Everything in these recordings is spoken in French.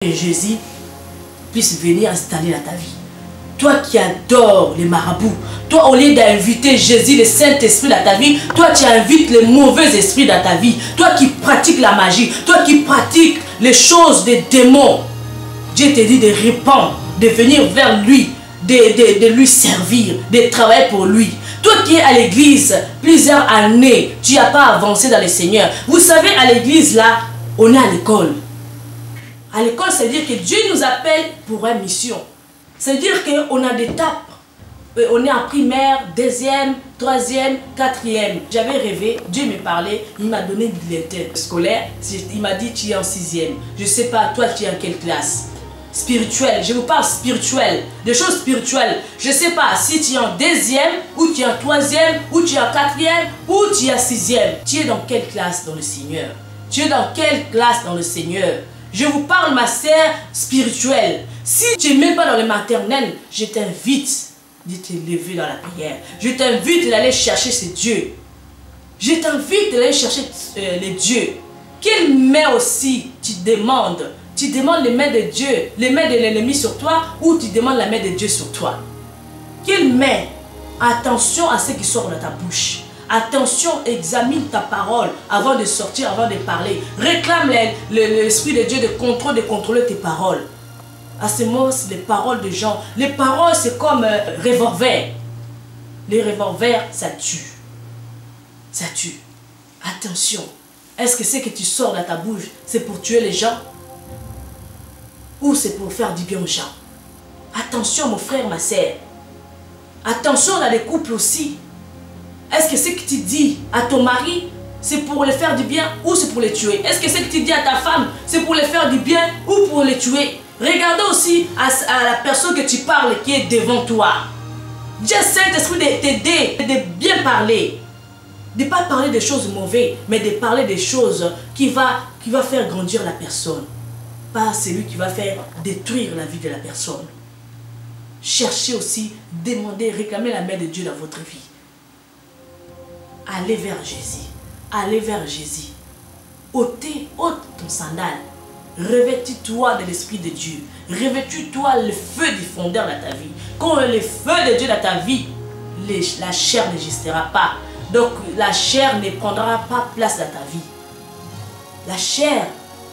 que Jésus puisse venir installer dans ta vie. Toi qui adores les marabouts, toi au lieu d'inviter Jésus, le Saint-Esprit dans ta vie, toi tu invites les mauvais esprits dans ta vie. Toi qui pratiques la magie, toi qui pratiques les choses des démons. Dieu te dit de répandre, de venir vers lui, de lui servir, de travailler pour lui. Toi qui es à l'église plusieurs années, tu n'as pas avancé dans le Seigneur. Vous savez, à l'église là, on est à l'école. À l'école, c'est-à-dire que Dieu nous appelle pour une mission. C'est-à-dire qu'on a des étapes. On est en primaire, deuxième, troisième, quatrième. J'avais rêvé, Dieu me parlait, il m'a donné une bulletin scolaire. Il m'a dit, tu es en sixième. Je ne sais pas, toi, tu es en quelle classe? Spirituel, je vous parle spirituel, des choses spirituelles. Je ne sais pas si tu es en deuxième, ou tu es en troisième, ou tu es en quatrième, ou tu es en sixième. Tu es dans quelle classe dans le Seigneur? Tu es dans quelle classe dans le Seigneur? Je vous parle, ma sœur spirituelle. Si tu n'es même pas dans le maternel, je t'invite de te lever dans la prière. Je t'invite d'aller chercher ce Dieu. Je t'invite d'aller chercher les dieux. Quelle main aussi tu demandes? Tu demandes les mains de Dieu, les mains de l'ennemi sur toi, ou tu demandes la main de Dieu sur toi? Quelle main? Attention à ce qui sort de ta bouche. Attention, examine ta parole avant de sortir, avant de parler. Réclame l'Esprit de Dieu de contrôler tes paroles. À ce moment, c'est les paroles de gens. Les paroles, c'est comme revolver. Les revolvers, ça tue. Ça tue. Attention. Est-ce que ce que tu sors de ta bouche, c'est pour tuer les gens? Ou c'est pour faire du bien aux gens? Attention, mon frère, ma sœur. Attention dans les couples aussi. Est-ce que ce que tu dis à ton mari, c'est pour le faire du bien ou c'est pour le tuer? Est-ce que ce que tu dis à ta femme, c'est pour le faire du bien ou pour le tuer? Regardez aussi à la personne que tu parles qui est devant toi. Dieu Saint-Esprit de t'aider, de bien parler. De ne pas parler des choses mauvaises, mais de parler des choses qui va faire grandir la personne. Pas celui qui va faire détruire la vie de la personne. Cherchez aussi, demandez, réclamez la main de Dieu dans votre vie. Allez vers Jésus. Allez vers Jésus. Ôte ton sandal. Revêtis-toi de l'Esprit de Dieu. Revêtis-toi le feu du fondeur dans ta vie. Quand le feu de Dieu dans ta vie, la chair n'existera pas. Donc la chair ne prendra pas place dans ta vie. La chair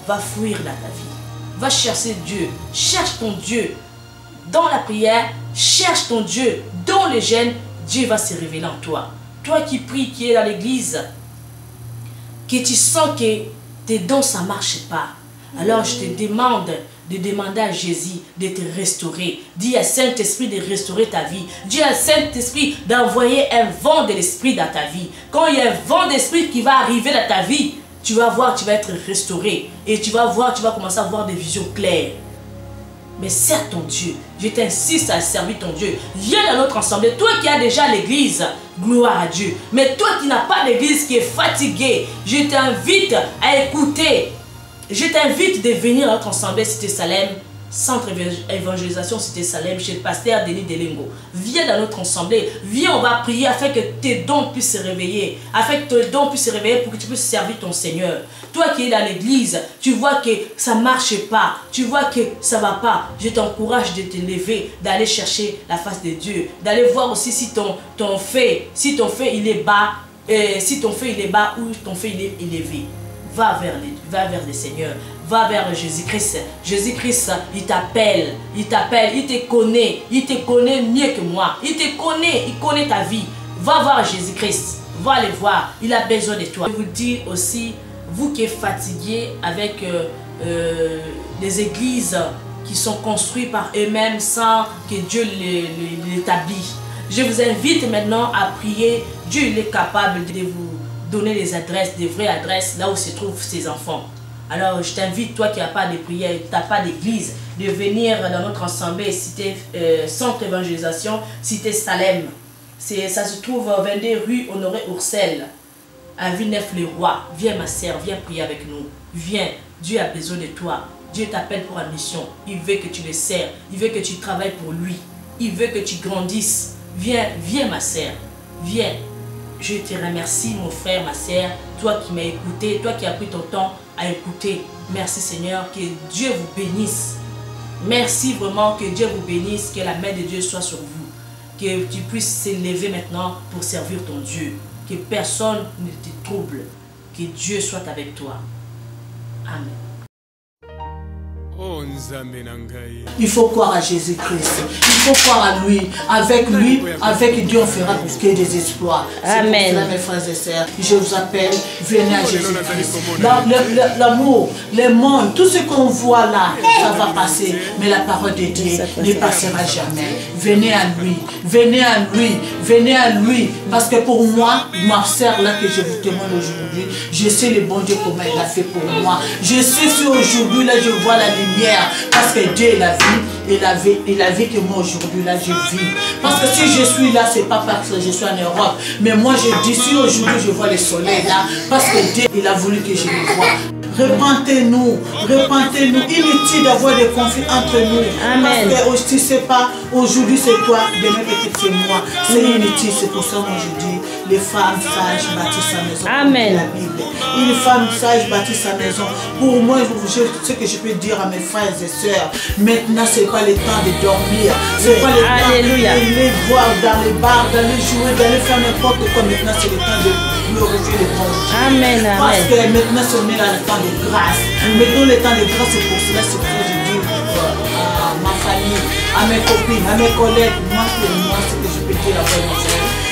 va fuir dans ta vie. Va chercher Dieu. Cherche ton Dieu. Dans la prière, cherche ton Dieu. Dans le jeûne, Dieu va se révéler en toi. Toi qui pries, qui es dans l'église, que tu sens que tes dons, ça ne marche pas. Alors je te demande de demander à Jésus de te restaurer. Dis à Saint-Esprit de restaurer ta vie. Dis à Saint-Esprit d'envoyer un vent de l'Esprit dans ta vie. Quand il y a un vent d'Esprit qui va arriver dans ta vie, tu vas voir, tu vas être restauré. Et tu vas voir, tu vas commencer à avoir des visions claires. Mais sers ton Dieu. Je t'insiste à servir ton Dieu. Viens dans notre assemblée. Toi qui as déjà l'église, gloire à Dieu. Mais toi qui n'as pas l'église, qui est fatigué, je t'invite à écouter. Je t'invite de venir à notre assemblée Cité Salem, Centre Évangélisation Cité Salem, chez le pasteur Denis Delengo. Viens dans notre assemblée. Viens, on va prier afin que tes dons puissent se réveiller. Afin que tes dons puissent se réveiller pour que tu puisses servir ton Seigneur. Toi qui es dans l'église, tu vois que ça ne marche pas. Tu vois que ça ne va pas. Je t'encourage de te lever, d'aller chercher la face de Dieu. D'aller voir aussi si ton fait il est bas. Si ton fait il est bas ou ton fait il est élevé. Va vers le Seigneur. Va vers Jésus-Christ. Jésus-Christ, il t'appelle. Il te connaît. Il te connaît mieux que moi. Il te connaît. Il connaît ta vie. Va voir Jésus-Christ. Va le voir. Il a besoin de toi. Je vous dis aussi, vous qui êtes fatigués avec des églises qui sont construites par eux-mêmes sans que Dieu l'établisse. Je vous invite maintenant à prier. Dieu il est capable de vous donner les adresses, des vraies adresses, là où se trouvent ses enfants. Alors je t'invite, toi qui n'as pas de prière, tu n'as pas d'église, de venir dans notre assemblée, Centre Évangélisation, Cité Salem. Ça se trouve 22 rue Honoré Oursel, à Villeneuve-le-Roi. Viens ma sœur, viens prier avec nous. Viens, Dieu a besoin de toi. Dieu t'appelle pour une mission. Il veut que tu le sers. Il veut que tu travailles pour lui. Il veut que tu grandisses. Viens, viens ma sœur, viens. Je te remercie mon frère, ma sœur, toi qui m'as écouté, toi qui as pris ton temps à écouter. Merci Seigneur, que Dieu vous bénisse. Merci vraiment, que Dieu vous bénisse, que la main de Dieu soit sur vous. Que tu puisses s'élever maintenant pour servir ton Dieu. Que personne ne te trouble. Que Dieu soit avec toi. Amen. Il faut croire à Jésus-Christ. Il faut croire à lui. Avec Dieu, on fera que des exploits. Amen. Cela, mes frères et sœurs, je vous appelle, venez à Jésus-Christ. L'amour, le monde, tout ce qu'on voit là, ça va passer. Mais la parole de Dieu ne passera jamais. Venez à lui. Venez à lui. Venez à lui. Parce que pour moi, ma sœur là que je vous témoigne aujourd'hui, je sais le bon Dieu comment il a fait pour moi. Je sais si aujourd'hui là je vois la lumière. Parce que Dieu est la vie. Il a vu que moi aujourd'hui là je vis. Parce que si je suis là, c'est pas parce que je suis en Europe. Mais moi je dis si aujourd'hui je vois le soleil là, parce que Dieu il a voulu que je le voie. Repentez-nous, repentez-nous. Inutile d'avoir des conflits entre nous. Amen. Parce que tu sais pas, aujourd'hui c'est toi, demain peut-être c'est moi. C'est inutile, c'est pour ça que moi je dis, les femmes sages bâtissent sa maison. Amen. La Bible. Une femme sage bâtit sa maison. Pour moi, ce que je peux dire à mes frères et sœurs, maintenant c'est pas le temps de dormir. C'est pas le temps d'aller voir dans les bars, d'aller jouer, d'aller faire n'importe quoi. Maintenant c'est le temps de glorifier le bon Dieu. Amen. Parce que maintenant on est dans le temps de grâce. Maintenant le temps de grâce, c'est pour cela que je dis à ma famille, à mes copines, à mes collègues, moi pour moi, ce que je peux dire à vous,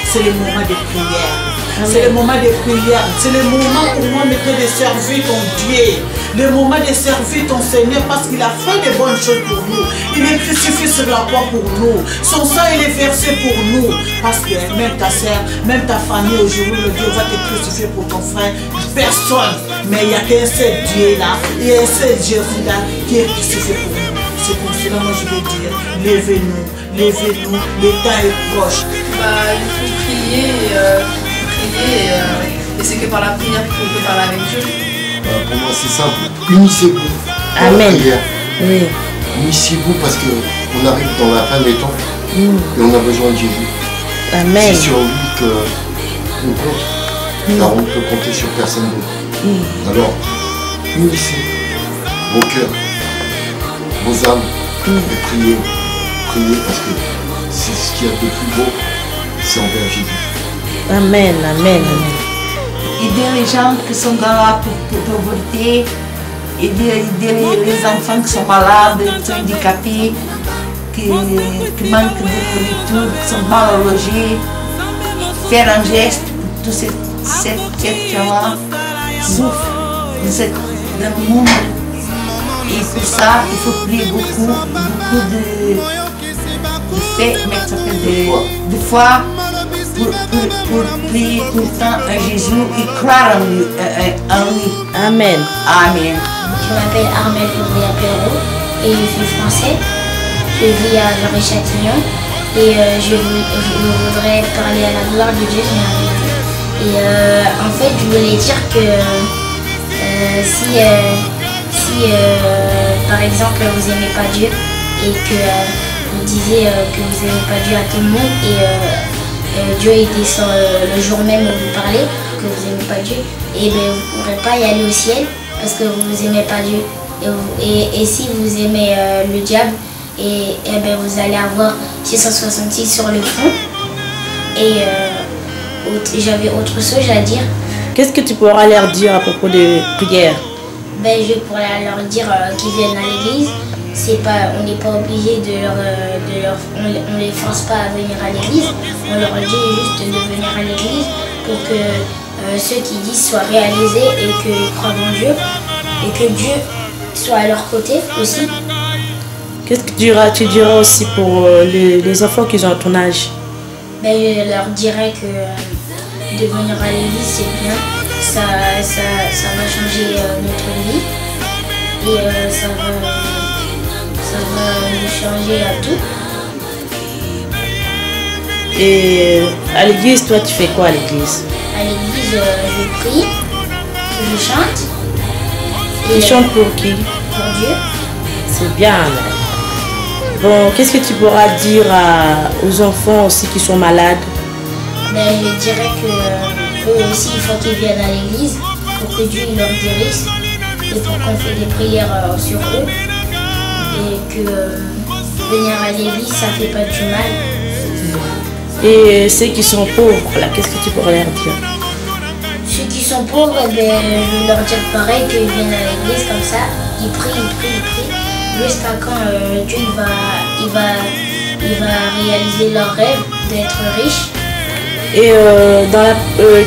c'est le moment de prière. C'est le moment de prière. C'est le moment pour moi maintenant de servir ton Dieu. Le moment de servir ton Seigneur parce qu'il a fait de bonnes choses pour nous. Il est crucifié sur la croix pour nous. Son sang il est versé pour nous. Parce que même ta soeur, même ta famille aujourd'hui, le Dieu va te crucifier pour ton frère. Personne. Mais il n'y a qu'un seul Dieu là. Il y a un seul Jésus là qui est crucifié pour nous. C'est pour cela moi je veux dire, levez-nous, levez-nous, le temps est proche. Il faut prier, et c'est que par la prière qu'on peut parler avec Dieu. Pour moi c'est simple, unissez-vous. Amen. Oui. Unissez-vous parce qu'on arrive dans la fin des temps et on a besoin de Jésus. Amen. C'est sur lui qu'on compte, car on ne peut compter sur personne d'autre. Alors, unissez vos cœurs, vos âmes, et priez. Priez parce que c'est ce qu'il y a de plus beau, c'est envers Jésus. Amen, amen, amen. Aider les gens qui sont dans la pauvreté, aider les enfants qui sont malades, qui sont handicapés, qui manquent de nourriture, qui sont mal logés, faire un geste pour tous ces gens-là souffrent dans le monde. Et pour ça, il faut prier beaucoup de foi pour prier tout le temps à Jésus et croire en lui. Amen. Amen. Je m'appelle Armel Ouvrier-Perrault et je suis français. Je vis à Jarry-Châtillon et je voudrais parler à la gloire de Dieu. Et en fait, je voulais dire que si par exemple vous n'aimez pas Dieu et que vous disiez que vous n'aimez pas Dieu à tout le monde et Dieu il descend le jour même où vous parlez que vous n'aimez pas Dieu, et bien vous ne pourrez pas y aller au ciel parce que vous n'aimez pas Dieu. Et si vous aimez le diable, et bien vous allez avoir 666 sur le front. Et j'avais autre chose à dire. Qu'est-ce que tu pourras leur dire à propos de prière? Ben, je pourrais leur dire qu'ils viennent à l'église. On n'est pas obligé on les force pas à venir à l'église. On leur dit juste de venir à l'église pour que ceux qui disent soient réalisés et qu'ils croient en Dieu et que Dieu soit à leur côté aussi. Qu'est-ce que tu diras aussi pour les enfants qui ont ton âge? Ben, je leur dirais que de venir à l'église c'est bien. Ça va changer notre vie et ça va nous changer à tout. Et à l'église, toi tu fais quoi à l'église? À l'église, je prie, je chante. Tu chantes pour qui? Pour Dieu. C'est bien. Bon, qu'est-ce que tu pourras dire aux enfants aussi qui sont malades? Ben, je dirais que eux aussi, il faut qu'ils viennent à l'église pour que Dieu leur guérisse. c'est pour qu'on fait des prières sur eux. Et que venir à l'église, ça fait pas du mal. Et ceux qui sont pauvres, là, qu'est-ce que tu pourrais leur dire? Ceux qui sont pauvres, je vais leur dire pareil, qu'ils viennent à l'église comme ça, ils prient, jusqu'à quand Dieu il va réaliser leur rêve d'être riche. Et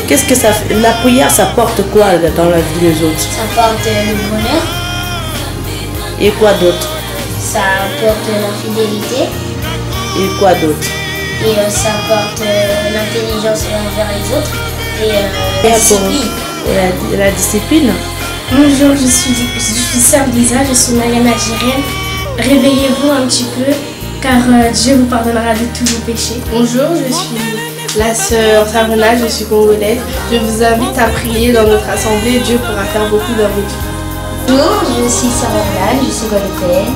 qu'est-ce que ça fait? La prière, ça porte quoi dans la vie des autres? Ça porte le bonheur. Et quoi d'autre? Ça porte la fidélité. Et quoi d'autre? Et ça porte l'intelligence envers les autres. Et la discipline. La discipline. Bonjour, je suis sœur Lisa, je suis Marianne algérienne. Réveillez-vous un petit peu, car Dieu vous pardonnera de tous vos péchés. Bonjour, je suis la sœur Savona, je suis congolaise. Je vous invite à prier dans notre assemblée, Dieu pourra faire beaucoup dans votre vie. Bonjour, je suis Sarah Blanc, je suis guadeloupéenne.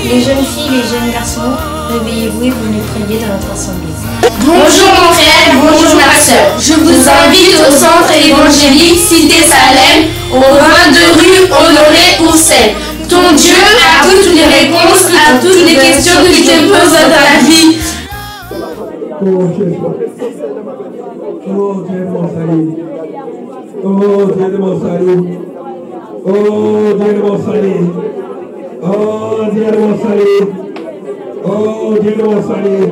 Les jeunes filles, les jeunes garçons, réveillez-vous et venez prier dans notre assemblée. Bonjour mon frère, bonjour ma soeur. Je vous invite au centre évangélique Cité Salem, au 22 rue Honoré Oursel. Ton Dieu a toutes les réponses à toutes les questions que tu te poses dans ta vie. Oh Jésus, oh Dieu de mon salut, oh Dieu de mon salut, oh Dieu de mon salut, oh Dieu de mon salut, oh Dieu de mon salut,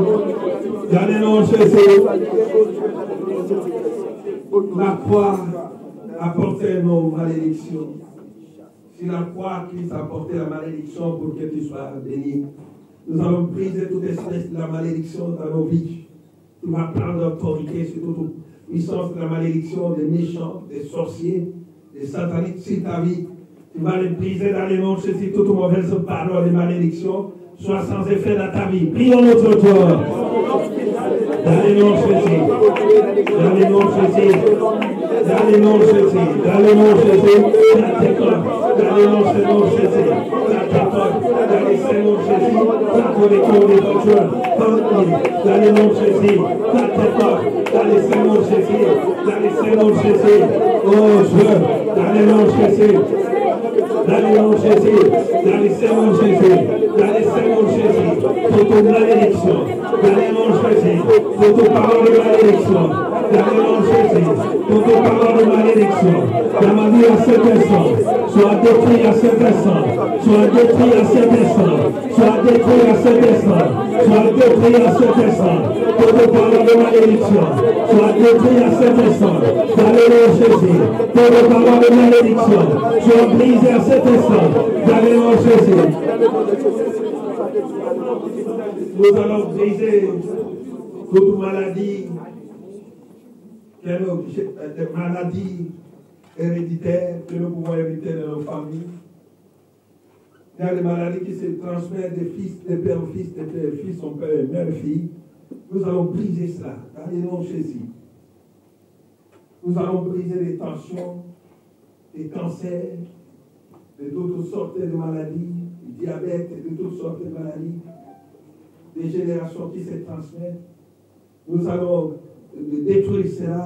dans le nom de Jésus, la croix a porté nos malédictions. Si la croix Christ a porté la malédiction pour que tu sois béni, nous allons briser toute espèce de la malédiction dans nos vies. Tu vas prendre autorité sur toute puissance de la malédiction des méchants, des sorciers, des sataniques sur ta vie. Tu vas les briser dans les noms de Jésus. Toute mauvaise parole et malédiction soit sans effet dans ta vie. Prions notre Dieu. Dans les noms de Jésus. Dans les noms de Jésus. Dans les noms de Jésus. Dans les noms de Jésus. Dans les noms de Jésus. Dans les noms de Jésus. Dans les noms de Jésus. Dans les noms de Jésus. Dans les noms de Jésus. Oh Dieu. Dans les noms de Jésus. Dans les noms de Jésus. Dans les noms de Jésus. Dans les noms de Jésus. Pour toute malédiction. Dans les noms de Jésus. Pour toute parole de malédiction. Dans les noms de Jésus. Pour toute parole de malédiction. Dans ma vie à cet instant. Soit détruit à cet instant. Soit détruit à cet instant. Soit détruit à cet instant. Soit détruit à cet instant. Pour toute parole de malédiction. Soit détruit à cet instant. Dans le nom de Jésus. Pour toute parole de malédiction. Soit brisé à cet instant. Dans le nom de Jésus. Nous allons briser toute maladie, des maladies héréditaires que nous pouvons éviter dans nos familles. Il y a des maladies qui se transmettent des fils, des pères aux fils, des pères aux fils, son père et mère fille. Nous allons briser cela dans le nom de Jésus. Nous allons briser les tensions, les cancers, de toutes sortes de maladies, du diabète, de toutes sortes de maladies, des générations qui se transmettent. Nous allons détruire cela.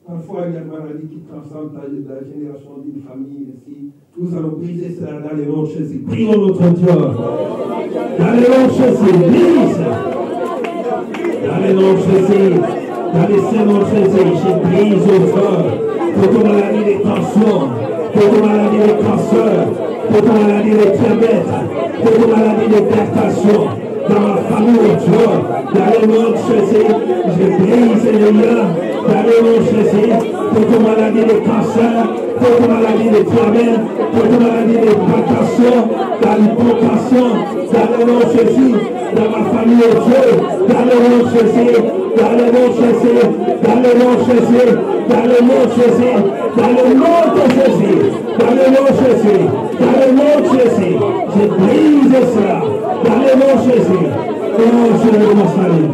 Parfois, il y a des maladies qui transcendent la génération d'une famille ici. Nous allons briser cela dans le nom de Jésus. Prions notre Dieu. Dans le nom de Jésus, brise. Dans le nom de Jésus, dans le nom de Jésus, je brise au feu toute maladie de tension, toute maladie de cancer, toute maladie de diabète, toute maladie de hypertension. Dans ma famille, Dieu, dans le nom de Jésus, je brise les liens, dans le nom de Jésus, toute maladie de cancer, toute maladie de diabète, toute maladie de hypertension, dans l'hypotension, dans le nom de Jésus, dans ma famille, Dieu, dans le nom de Jésus, dans le nom de Jésus, dans le nom de Jésus, dans le nom de Jésus, dans le nom de Jésus, dans le nom de Jésus, dans le nom de Jésus, je brise cela, dans le nom de Jésus. Oh, je veux mon salut.